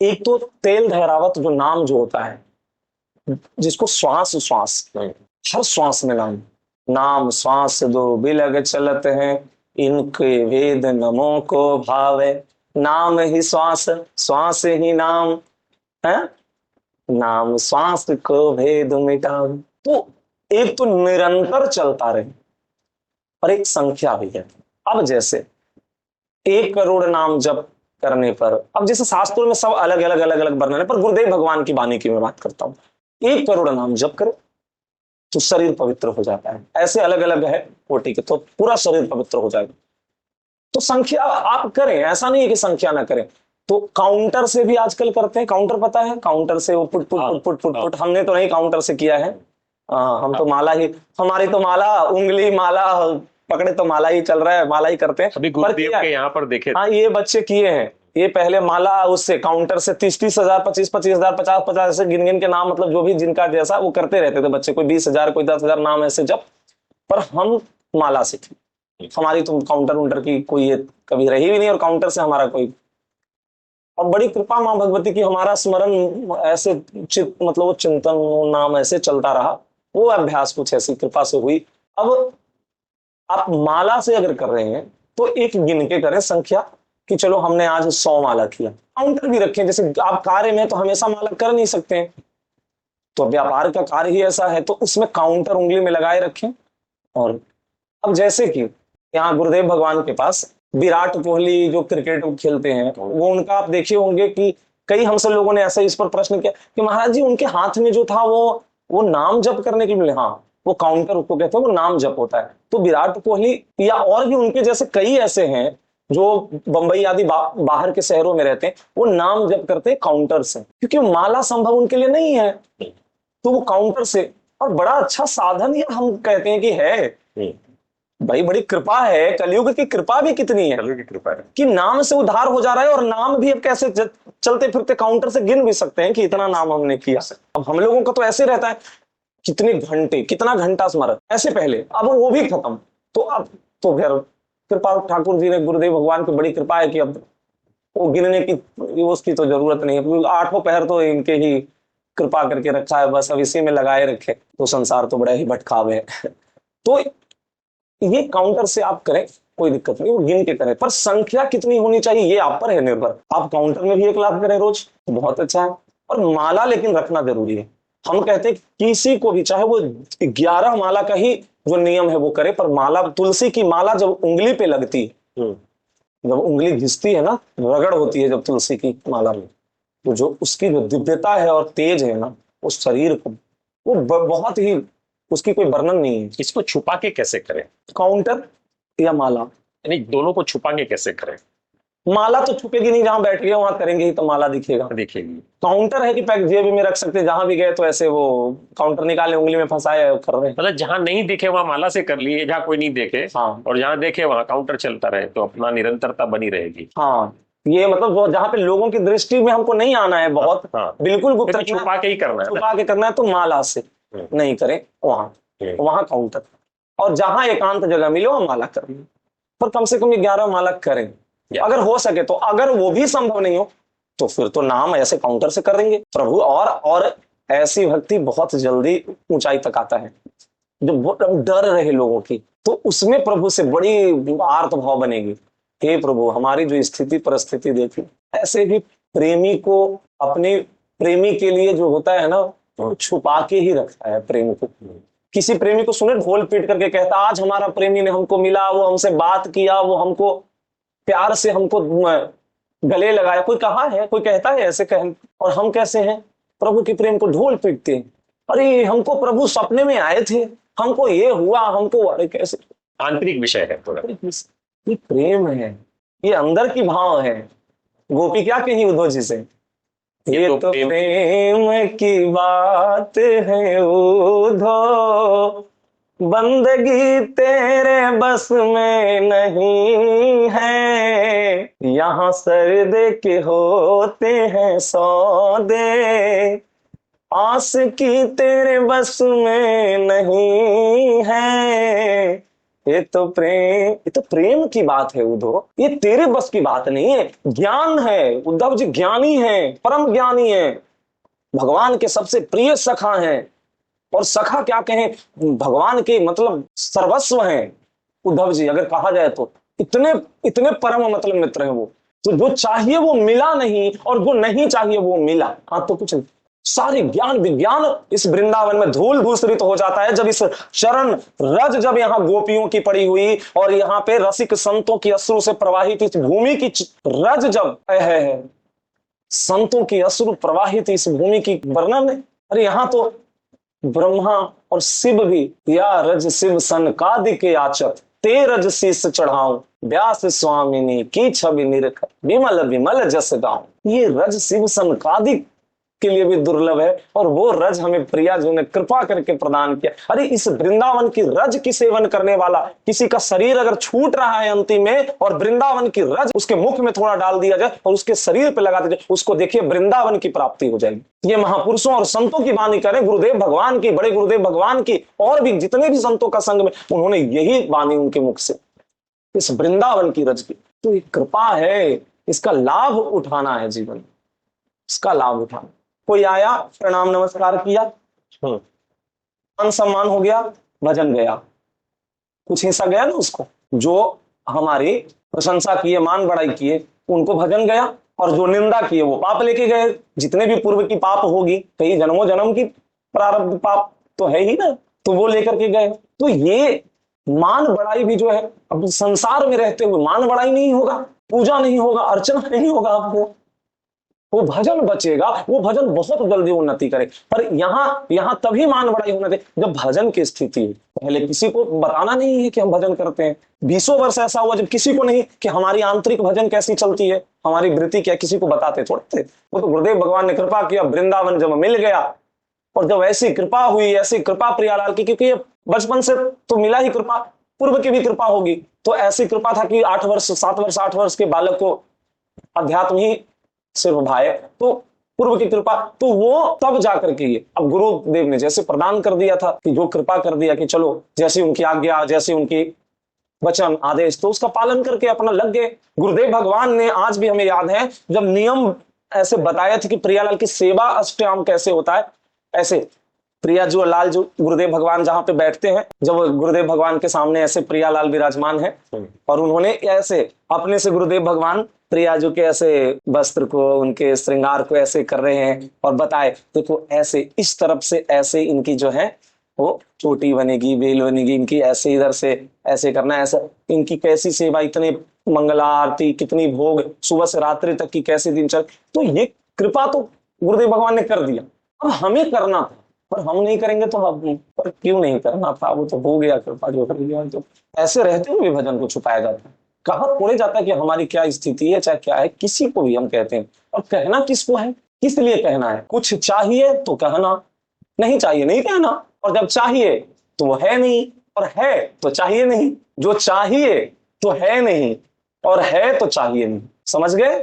एक तो तेल धैरावत जो नाम जो होता है, जिसको श्वास श्वास हर श्वास में नाम, नाम श्वास दो बिलग चलत हैं, इनके वेद नमो को भावे, नाम ही श्वास श्वास ही नाम है, नाम श्वास को भेद मिटावे। तो एक तो निरंतर चलता रहे और एक संख्या भी है। अब जैसे 1 करोड़ नाम जप करने पर, अब जैसे शास्त्रों में सब अलग अलग अलग अलग वर्णन है, पर गुरुदेव भगवान की वाणी की मैं बात करता हूं। 1 करोड़ नाम जप करे तो शरीर पवित्र हो जाता है। ऐसे अलग अलग है कोटि के, तो पूरा शरीर पवित्र हो जाएगा। तो संख्या आप करें, ऐसा नहीं है कि संख्या ना करें। तो काउंटर से भी आजकल करते हैं, काउंटर पता है, काउंटर से वो put put put put put put. हमने तो नहीं काउंटर से किया है, हम तो माला ही, हमारी तो माला उंगली माला पकड़े तो माला ही चल रहा है, माला ही करते हैं। अभी गुरुदेव के यहाँ पर देखे, हाँ ये बच्चे किए हैं, ये पहले माला उससे काउंटर से 30,000 25,000 50,000 ऐसे गिन गिन के नाम, मतलब जो भी जिनका जैसा वो करते रहते थे बच्चे, कोई 20,000 कोई 10,000 नाम ऐसे जब। पर हम माला से थे, हमारी तो काउंटर उंटर की कोई ये कभी रही भी नहीं, और काउंटर से हमारा कोई। और बड़ी कृपा माँ भगवती की, हमारा स्मरण ऐसे मतलब वो चिंतन वो नाम ऐसे चलता रहा, वो अभ्यास कुछ ऐसी कृपा से हुई। अब आप माला से अगर कर रहे हैं तो एक गिन के करें संख्या, कि चलो हमने आज 100 माला किया। काउंटर भी रखें, जैसे आप कार्य में तो हमेशा माला कर नहीं सकते हैं, तो व्यापार का कार्य ही ऐसा है, तो उसमें काउंटर उंगली में लगाए रखें। और अब जैसे कि यहाँ गुरुदेव भगवान के पास विराट कोहली जो क्रिकेट खेलते हैं, वो उनका आप देखे होंगे कि कई हमसे लोगों ने ऐसा इस पर प्रश्न किया कि महाराज जी उनके हाथ में जो था वो नाम जप करने के लिए, हाँ वो काउंटर उसको कहते हैं, वो नाम जप होता है। तो विराट कोहली या और भी उनके जैसे कई ऐसे हैं जो बंबई आदि बाहर के शहरों में रहते हैं, वो नाम जप करते हैं काउंटर से, क्योंकि माला संभव उनके लिए नहीं है, तो वो काउंटर से। और बड़ा अच्छा साधन ये हम कहते हैं कि है भाई, बड़ी कृपा है, कलयुग की कृपा भी कितनी है, कलयुग की कृपा है कि नाम से उद्धार हो जा रहा है। और नाम भी अब कैसे चलते फिरते काउंटर से गिन भी सकते हैं कि इतना नाम हमने किया। अब हम लोगों का तो ऐसे रहता है, कितने घंटे कितना घंटा स्मरण ऐसे पहले, अब वो भी खत्म। तो अब तो फिर कृपा ठाकुर जी ने, गुरुदेव भगवान की बड़ी कृपा है कि अब वो गिनने की उसकी तो जरूरत नहीं है, 8 पहर तो इनके ही कृपा करके रखा है, बस अब इसी में लगाए रखे, तो संसार तो बड़ा ही भटकावे है। तो ये काउंटर से आप करें कोई दिक्कत नहीं, वो गिन के करें, पर संख्या कितनी होनी चाहिए ये आप पर है निर्भर। आप काउंटर में भी 1 लाख करें रोज तो बहुत अच्छा है, और माला लेकिन रखना जरूरी है। हम कहते हैं किसी को भी, चाहे वो 11 माला का ही जो नियम है वो करे, पर माला, तुलसी की माला जब उंगली पे लगती है, जब उंगली घिसती है ना, रगड़ होती है जब तुलसी की माला में, तो जो उसकी जो दिव्यता है और तेज है ना उस शरीर को, वो बहुत ही, उसकी कोई वर्णन नहीं है। इसको छुपा के कैसे करें? काउंटर या माला, यानी दोनों को छुपा के कैसे करें? माला तो छुपेगी नहीं, जहां बैठ गए वहां करेंगे ही तो माला दिखेगा। देखिएगी, काउंटर है कि पैक जेब में रख सकते हैं, जहां भी गए तो ऐसे वो काउंटर निकाले उंगली में फंसाए कर रहे हैं। मतलब जहां नहीं दिखे वहां माला से कर लिए, जहां कोई नहीं देखे, हाँ और जहां देखे वहां काउंटर चलता रहे, तो अपना निरंतरता बनी रहेगी। हाँ, ये मतलब वो जहां पे लोगों की दृष्टि में हमको नहीं आना है बहुत, हाँ, बिल्कुल गुप्त तो छुपा के ही करना है, छुपा के करना है, तो माला से नहीं करें, वहां काउंटर। और जहां एकांत जगह मिले वहां माला कर, पर कम से कम 11 माला करें अगर हो सके तो। अगर वो भी संभव नहीं हो तो फिर तो नाम ऐसे काउंटर से कर देंगे प्रभु। और ऐसी भक्ति बहुत जल्दी ऊंचाई तक आता है, जो डर रहे लोगों की, तो उसमें प्रभु से बड़ी आर्त भाव बनेगी, हे प्रभु हमारी जो स्थिति परिस्थिति देखी। ऐसे भी प्रेमी को अपने प्रेमी के लिए जो होता है ना, तो छुपा के ही रखता है प्रेम को। किसी प्रेमी को सुने ढोल पीट करके कहता आज हमारा प्रेमी ने हमको मिला, वो हमसे बात किया, वो हमको प्यार से हमको गले लगाया, कोई कहा है, कोई कहता है ऐसे कह। और हम कैसे हैं, प्रभु के प्रेम को ढोल पीटते हैं, अरे हमको प्रभु सपने में आए थे, हमको ये हुआ, हमको, अरे कैसे। आंतरिक विषय है पूरा, ये प्रेम है, ये अंदर की भाव है। गोपी क्या कही उद्धव जी से, ये तो प्रेम की बात है उद्धव, बंदगी तेरे बस में नहीं है, यहाँ सर्दे के होते हैं सौदे, आस की तेरे बस में नहीं है, ये तो प्रेम की बात है उद्धव, ये तेरे बस की बात नहीं है, ज्ञान है। उद्धव जी ज्ञानी हैं, परम ज्ञानी हैं, भगवान के सबसे प्रिय सखा हैं, और सखा क्या कहें, भगवान के मतलब सर्वस्व हैं उद्धव जी, अगर कहा जाए तो इतने इतने परम मतलब मित्र हैं वो। तो जो चाहिए वो मिला नहीं, और जो नहीं चाहिए वो मिला। हाँ तो कुछ नहीं, सारे ज्ञान विज्ञान इस वृंदावन में धूल धूसरित हो जाता है जब इस चरण रज, जब यहाँ गोपियों की पड़ी हुई और यहाँ पे रसिक संतों की अश्रु से प्रवाहित इस भूमि की रज जब है, संतों की अश्रु प्रवाहित इस भूमि की वर्णन है। अरे यहाँ तो ब्रह्मा और शिव भी, या रज शिव सनकादिक याचक ते रज शीस चढ़ाऊं, व्यास स्वामिनी की छवि निरख विमल विमल जस गाऊं। ये रज शिव सनकादिक के लिए भी दुर्लभ है, और वो रज हमें प्रिया जी ने कृपा करके प्रदान किया। अरे इस वृंदावन की रज की सेवन करने वाला, किसी का शरीर अगर छूट रहा है अंतिम में, और वृंदावन की रज उसके मुख में थोड़ा डाल दिया जाए और उसके शरीर पे लगा दिया जाए, उसको देखिए वृंदावन की प्राप्ति हो जाएगी। ये महापुरुषों और संतों की वाणी करें, गुरुदेव भगवान की, बड़े गुरुदेव भगवान की, और भी जितने भी संतों का संग में, उन्होंने यही वाणी उनके मुख से, इस वृंदावन की रज की। तो ये कृपा है, इसका लाभ उठाना है जीवन, इसका लाभ उठाना। कोई आया, प्रणाम नमस्कार किया, मान सम्मान हो गया, भजन गया, कुछ हिस्सा गया ना उसको। जो हमारी प्रशंसा किए, मान बड़ाई किए, उनको भजन गया, और जो निंदा किए वो पाप लेके गए। जितने भी पूर्व की पाप होगी, कई जन्मों जन्म की प्रारब्ध पाप तो है ही ना, तो वो लेकर के गए। तो ये मान बड़ाई भी जो है, अब संसार में रहते हुए मान बड़ाई नहीं होगा, पूजा नहीं होगा, अर्चना नहीं होगा, आपको वो भजन बचेगा, वो भजन बहुत जल्दी उन्नति करे। पर यहाँ तभी मान बड़ाई होना चाहिए जब भजन की स्थिति है। पहले किसी को बताना नहीं है कि हम भजन करते हैं। 20 वर्ष ऐसा हुआ जब किसी को नहीं कि हमारी आंतरिक भजन कैसी चलती है, हमारी वृत्ति क्या, किसी को बताते थोड़े थे। वो तो गुरुदेव भगवान ने कृपा किया, वृंदावन जब मिल गया, और जब ऐसी कृपा हुई, ऐसी कृपा प्रियालाल की, क्योंकि बचपन से तो मिला ही कृपा, पूर्व की भी कृपा होगी, तो ऐसी कृपा था कि 8 वर्ष 7 वर्ष 8 वर्ष के बालक को अध्यात्म ही सिर्फ भाई, तो पूर्व की कृपा, तो वो तब जाकर के ये अब गुरुदेव ने जैसे प्रदान कर दिया था, कि जो कृपा कर दिया कि चलो जैसी उनकी आज्ञा, जैसी उनकी वचन आदेश, तो उसका पालन करके अपना लग गए। गुरुदेव भगवान ने, आज भी हमें याद है, जब नियम ऐसे बताया था कि प्रियालाल की सेवा अष्टयाम कैसे होता है, ऐसे प्रिया लाल जो गुरुदेव भगवान जहां पे बैठते हैं, जब गुरुदेव भगवान के सामने ऐसे प्रियालाल विराजमान है, और उन्होंने ऐसे अपने से गुरुदेव भगवान प्रियाजू के ऐसे वस्त्र को, उनके श्रृंगार को ऐसे कर रहे हैं, और बताए देखो ऐसे इस तरफ से ऐसे इनकी जो है वो चोटी बनेगी, बेल बनेगी इनकी, ऐसे इधर से ऐसे करना, ऐसा इनकी कैसी सेवा, इतने मंगला आरती, कितनी भोग, सुबह से रात्रि तक की कैसी दिनचर्या। तो ये कृपा तो गुरुदेव भगवान ने कर दिया, अब हमें करना था, पर हम नहीं करेंगे तो हम, पर क्यों नहीं करना था, वो तो हो गया कृपा जो कर दिया। तो ऐसे रहते हुए भी भजन को छुपाया जाता है। कहा थोड़े जाता है कि हमारी क्या स्थिति है, चाहे क्या है, किसी को भी हम कहते हैं, और कहना किसको है, किस लिए कहना है। कुछ चाहिए तो कहना, नहीं चाहिए नहीं कहना, और जब चाहिए तो वो है नहीं, और है तो चाहिए नहीं। जो चाहिए तो है नहीं, और है तो चाहिए नहीं। समझ गए?